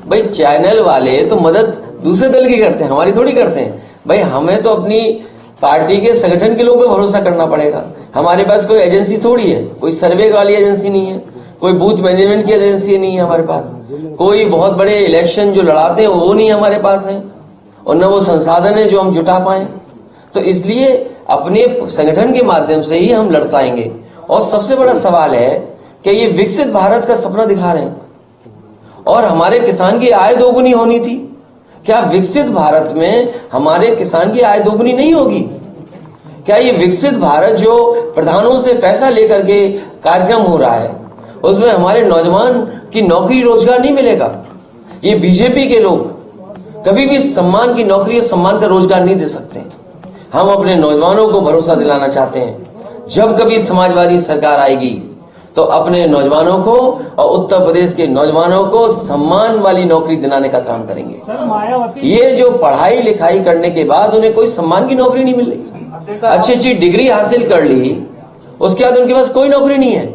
भाई चैनल वाले तो मदद दूसरे दल की करते हैं, हमारी थोड़ी करते हैं। भाई हमें तो अपनी पार्टी के संगठन के लोगों पे भरोसा करना पड़ेगा। हमारे पास कोई एजेंसी थोड़ी है, कोई सर्वे वाली एजेंसी नहीं है, कोई बूथ मैनेजमेंट की एजेंसी नहीं है हमारे पास, कोई बहुत बड़े इलेक्शन जो लड़ाते हैं वो नहीं हमारे पास है, और न वो संसाधन है जो हम जुटा पाए। तो इसलिए अपने संगठन के माध्यम से ही हम लड़साएंगे। और सबसे बड़ा सवाल है कि ये विकसित भारत का सपना दिखा रहे हैं और हमारे किसान की आय दोगुनी होनी थी। क्या विकसित भारत में हमारे किसान की आय दोगुनी नहीं होगी? क्या ये विकसित भारत जो प्रधानों से पैसा लेकर के कार्यक्रम हो रहा है उसमें हमारे नौजवान की नौकरी रोजगार नहीं मिलेगा? ये बीजेपी के लोग कभी भी सम्मान की नौकरी, सम्मान का रोजगार नहीं दे सकते। हम अपने नौजवानों को भरोसा दिलाना चाहते हैं, जब कभी समाजवादी सरकार आएगी तो अपने नौजवानों को और उत्तर प्रदेश के नौजवानों को सम्मान वाली नौकरी दिलाने का काम करेंगे। ये जो पढ़ाई लिखाई करने के बाद उन्हें कोई सम्मान की नौकरी नहीं मिल रही, अच्छी अच्छी डिग्री हासिल कर ली, उसके बाद उनके पास कोई नौकरी नहीं है।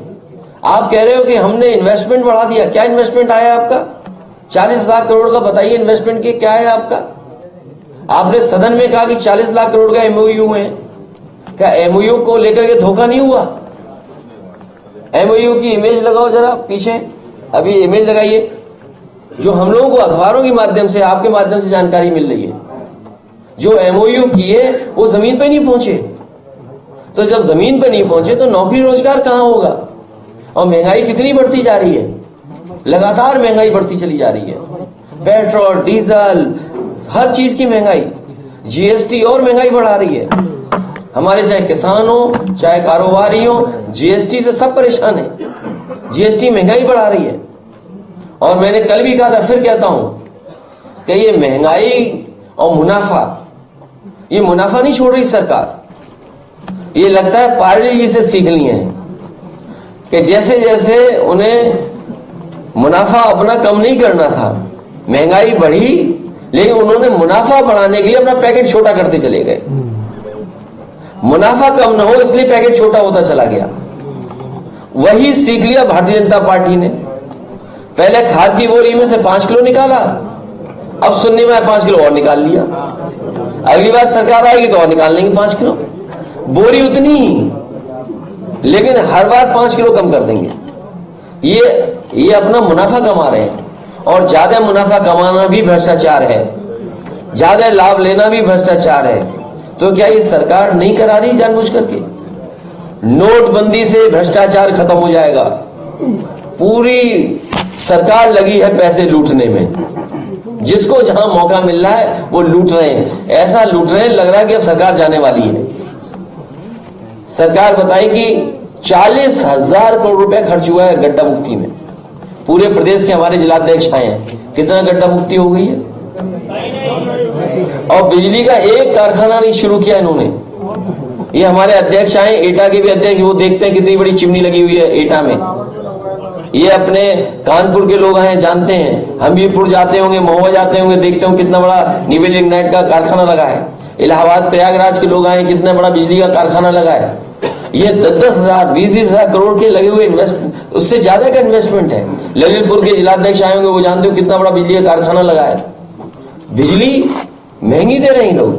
आप कह रहे हो कि हमने इन्वेस्टमेंट बढ़ा दिया। क्या इन्वेस्टमेंट आया आपका? 40 लाख करोड़ का बताइए इन्वेस्टमेंट के क्या है आपका? आपने सदन में कहा कि 40 लाख करोड़ का एमओयू है। क्या एमओयू को लेकर के धोखा नहीं हुआ? एमओयू की इमेज लगाओ जरा पीछे, अभी इमेज लगाइए, जो हम लोगों को अखबारों के माध्यम से, आपके माध्यम से जानकारी मिल रही है। जो एमओयू किए वो जमीन पे नहीं पहुंचे, तो जब जमीन पे नहीं पहुंचे तो नौकरी रोजगार कहां होगा? और महंगाई कितनी बढ़ती जा रही है, लगातार महंगाई बढ़ती चली जा रही है। पेट्रोल, डीजल, हर चीज की महंगाई, जीएसटी और महंगाई बढ़ा रही है। हमारे चाहे किसान हो चाहे कारोबारी हो, जीएसटी से सब परेशान है। जीएसटी महंगाई बढ़ा रही है। और मैंने कल भी कहा था, फिर कहता हूं कि ये महंगाई और मुनाफा, ये मुनाफा नहीं छोड़ रही सरकार। ये लगता है पारडी जी से सीख ली है कि जैसे जैसे उन्हें मुनाफा अपना कम नहीं करना था, महंगाई बढ़ी, लेकिन उन्होंने मुनाफा बढ़ाने के लिए अपना पैकेट छोटा करते चले गए। मुनाफा कम ना हो इसलिए पैकेट छोटा होता चला गया। वही सीख लिया भारतीय जनता पार्टी ने। पहले खाद की बोरी में से 5 किलो निकाला, अब सुनने में 5 किलो और निकाल लिया। अगली बार सरकार आएगी तो और निकाल लेंगे 5 किलो। बोरी उतनी ही, लेकिन हर बार 5 किलो कम कर देंगे। ये अपना मुनाफा कमा रहे हैं, और ज्यादा मुनाफा कमाना भी भ्रष्टाचार है, ज्यादा लाभ लेना भी भ्रष्टाचार है। तो क्या ये सरकार नहीं करा रही जानबूझ करके? नोटबंदी से भ्रष्टाचार खत्म हो जाएगा। पूरी सरकार लगी है पैसे लूटने में, जिसको जहां मौका मिल रहा है वो लूट रहे हैं। ऐसा लूट रहे हैं लग रहा है कि अब सरकार जाने वाली है। सरकार बताई कि 40,000 करोड़ रुपए खर्च हुआ है गड्ढा मुक्ति में। पूरे प्रदेश के हमारे जिलाध्यक्ष आए हैं, कितना गड्ढा मुक्ति हो गई है। और बिजली का एक कारखाना नहीं शुरू किया इन्होंने। ये हमारे अध्यक्ष आए, एटा के भी अध्यक्ष, वो देखते हैं कितनी बड़ी चिमनी लगी हुई है एटा में। ये अपने कानपुर के लोग आए, जानते हैं, हमीरपुर जाते होंगे, महुआ जाते होंगे, देखते होंगे कितना बड़ा निवेल लिग्नाइट का कारखाना लगा है। इलाहाबाद प्रयागराज के लोग आए, कितना बड़ा बिजली का कारखाना लगा है। ये 10,000 20,000 करोड़ के लगे हुए इन्वेस्टमेंट, उससे ज्यादा का इन्वेस्टमेंट है। ललितपुर के जिलाध्यक्ष आए होंगे, वो जानते हो कितना बड़ा बिजली का कारखाना लगा है। बिजली महंगी दे रहे हैं लोग,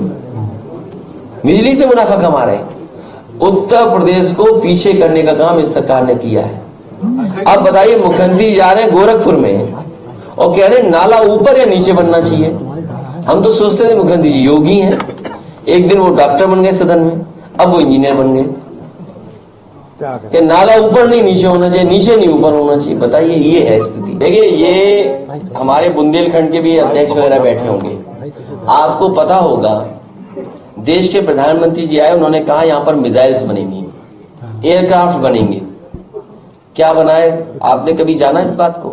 बिजली से मुनाफा कमा रहे हैं। उत्तर प्रदेश को पीछे करने का काम इस सरकार ने किया है। अब बताइए, मुख्यमंत्री जा रहे हैं गोरखपुर में और कह रहे हैं नाला ऊपर या नीचे बनना चाहिए। हम तो सोचते थे मुख्यमंत्री जी योगी हैं, एक दिन वो डॉक्टर बन गए सदन में, अब वो इंजीनियर बन गए कि नाला ऊपर नहीं नीचे होना चाहिए, नीचे नहीं ऊपर होना चाहिए। बताइए, ये है स्थिति। देखिए, ये हमारे बुंदेलखंड के भी अध्यक्ष वगैरह बैठे होंगे, आपको पता होगा देश के प्रधानमंत्री जी आए, उन्होंने कहा यहां पर मिसाइल्स बनेंगी, एयरक्राफ्ट बनेंगे। क्या बनाए? आपने कभी जाना इस बात को?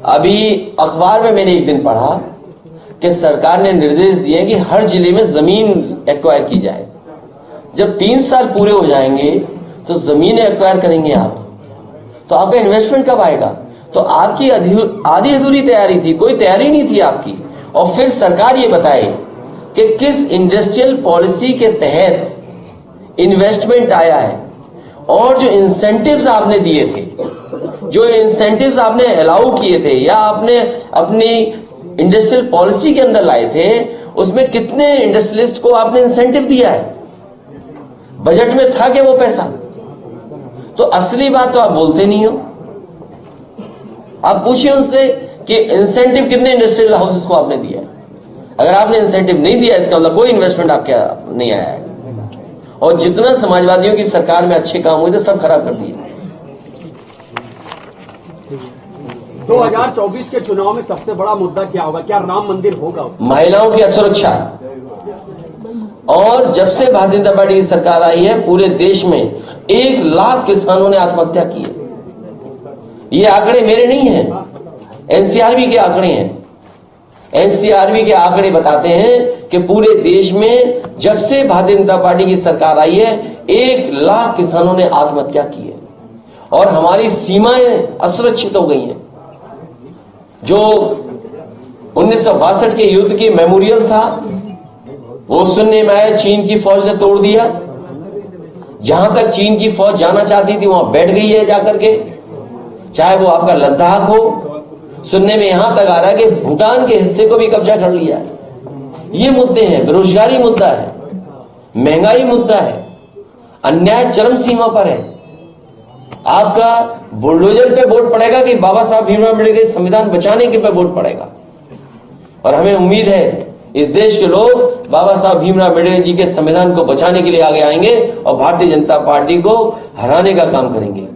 अभी अखबार में मैंने एक दिन पढ़ा कि सरकार ने निर्देश दिए कि हर जिले में जमीन एक्वायर की जाए। जब 3 साल पूरे हो जाएंगे तो जमीन एक्वायर करेंगे आप, तो आपका इन्वेस्टमेंट कब आएगा? तो आपकी आधी अधूरी तैयारी थी, कोई तैयारी नहीं थी आपकी। और फिर सरकार ये बताए कि किस इंडस्ट्रियल पॉलिसी के तहत इन्वेस्टमेंट आया है, और जो इंसेंटिव्स आपने दिए थे जो इंसेंटिव्स आपने अलाउ किए थे या आपने अपनी इंडस्ट्रियल पॉलिसी के अंदर लाए थे, उसमें कितने इंडस्ट्रियलिस्ट को आपने इंसेंटिव दिया है? बजट में था क्या वो पैसा? तो असली बात तो आप बोलते नहीं हो। आप पूछिए उनसे कि इंसेंटिव कितने इंडस्ट्रियल हाउसेस को आपने दिया है। अगर आपने इंसेंटिव नहीं दिया, इसका मतलब कोई इन्वेस्टमेंट आपके नहीं आया है। और जितना समाजवादियों की सरकार में अच्छे काम हुए थे, सब खराब कर दिए। 2024 के चुनाव में सबसे बड़ा मुद्दा क्या होगा? क्या राम मंदिर होगा? महिलाओं की असुरक्षा। और जब से भारतीय जनता पार्टी की सरकार आई है, पूरे देश में 1 लाख किसानों ने आत्महत्या की है। ये आंकड़े मेरे नहीं हैं, एनसीआरबी के आंकड़े हैं। एनसीआरबी के आंकड़े बताते हैं कि पूरे देश में जब से भारतीय जनता पार्टी की सरकार आई है, 1 लाख किसानों ने आत्महत्या की है। और हमारी सीमाएं असुरक्षित हो गई हैं। जो 1962 के युद्ध की मेमोरियल था, वो सुनने में आया चीन की फौज ने तोड़ दिया। जहां तक चीन की फौज जाना चाहती थी, वहां बैठ गई है जाकर के। चाहे वो आपका लद्दाख हो, सुनने में यहां तक आ रहा है कि भूटान के हिस्से को भी कब्जा कर लिया है। ये मुद्दे हैं। बेरोजगारी मुद्दा है, महंगाई मुद्दा है, अन्याय चरम सीमा पर है। आपका बुलडोजर पे वोट पड़ेगा कि बाबा साहब भीमराव अम्बेडकर के संविधान बचाने के पे वोट पड़ेगा? और हमें उम्मीद है इस देश के लोग बाबा साहब भीमराव अम्बेडकर जी के संविधान को बचाने के लिए आगे आएंगे और भारतीय जनता पार्टी को हराने का काम करेंगे।